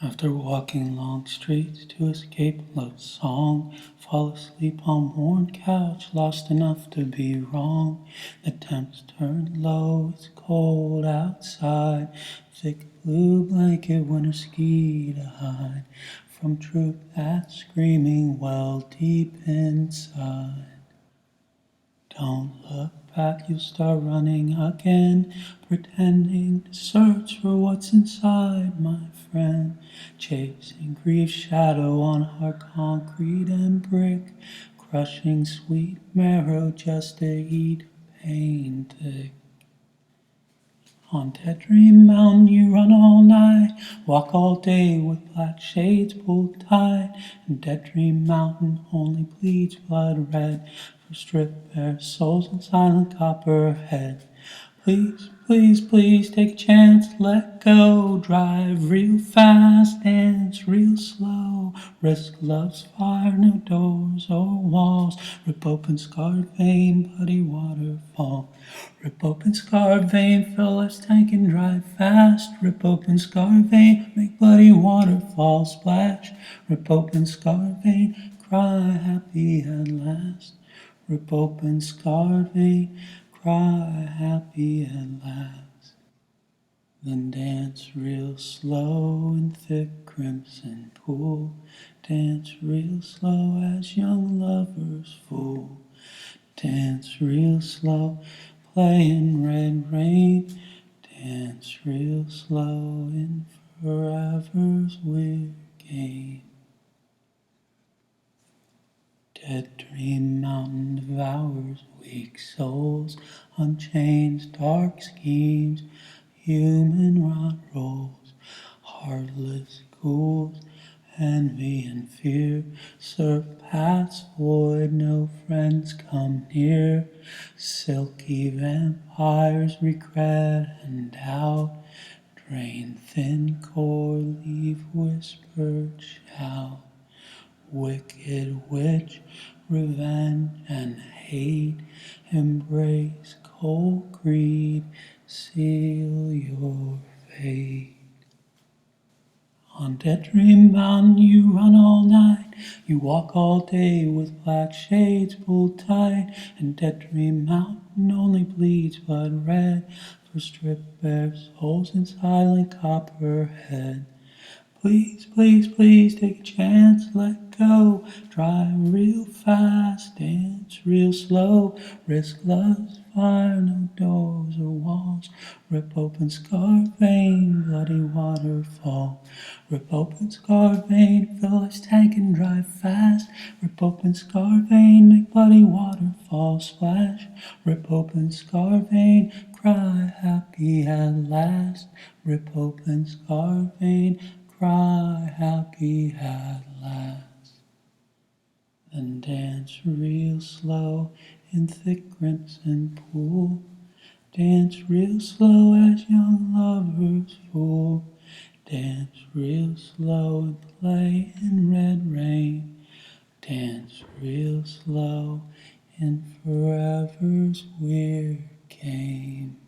After walking long streets to escape love's song, fall asleep on worn couch, lost enough to be wrong. The temps turn low, it's cold outside, thick blue blanket, winter ski to hide from truth that's screaming well deep inside. Don't look back, you'll start running again, pretending to search for what's inside, my friend. Chasing grief's shadow on hard concrete and brick, crushing sweet marrow just to eat pain thick. On Dead Dream Mountain you run all night, walk all day with black shades pulled tight, and Dead Dream Mountain only bleeds blood red for stripped bare souls and silent copperhead. Please, please, please take a chance, let go, drive real fast, dance real slow, risk love's fire, no doors or walls, rip open scarred vein, bloody waterfall, rip open scarred vein, fill life's tank and drive fast, rip open scarred vein, make bloody waterfall splash, rip open scarred vein, cry happy at last, rip open scarred vein, cry happy at last. Then dance real slow in thick crimson pool, dance real slow as young lovers fool, dance real slow, play in red rain, dance real slow in forever's weird game. Dead Dream Mountain devours weak souls, unchains, dark schemes, human rot rolls, heartless ghouls, envy and fear, surf paths void, no friends come near, silky vampires, regret and doubt, drain thin core, leave whispered shout. Wicked witch, revenge and hate, embrace cold greed, seal your fate. On Dead Dream Mountain you run all night, you walk all day with black shades pulled tight, and Dead Dream Mountain only bleeds blood red for stripped bare souls and silent copperhead. Please, please, please take a chance, let go, drive real fast, dance real slow, risk love's fire, no doors or walls, rip open scarred vein, bloody waterfall, rip open scarred vein, fill life's tank and drive fast, rip open scarred vein, make bloody waterfall splash, rip open scarred vein, cry happy at last, rip open scarred vein, cry happy at last. Then dance real slow in thick crimson pool, dance real slow as young lovers fool, dance real slow and play in red rain, dance real slow in forever's weird game.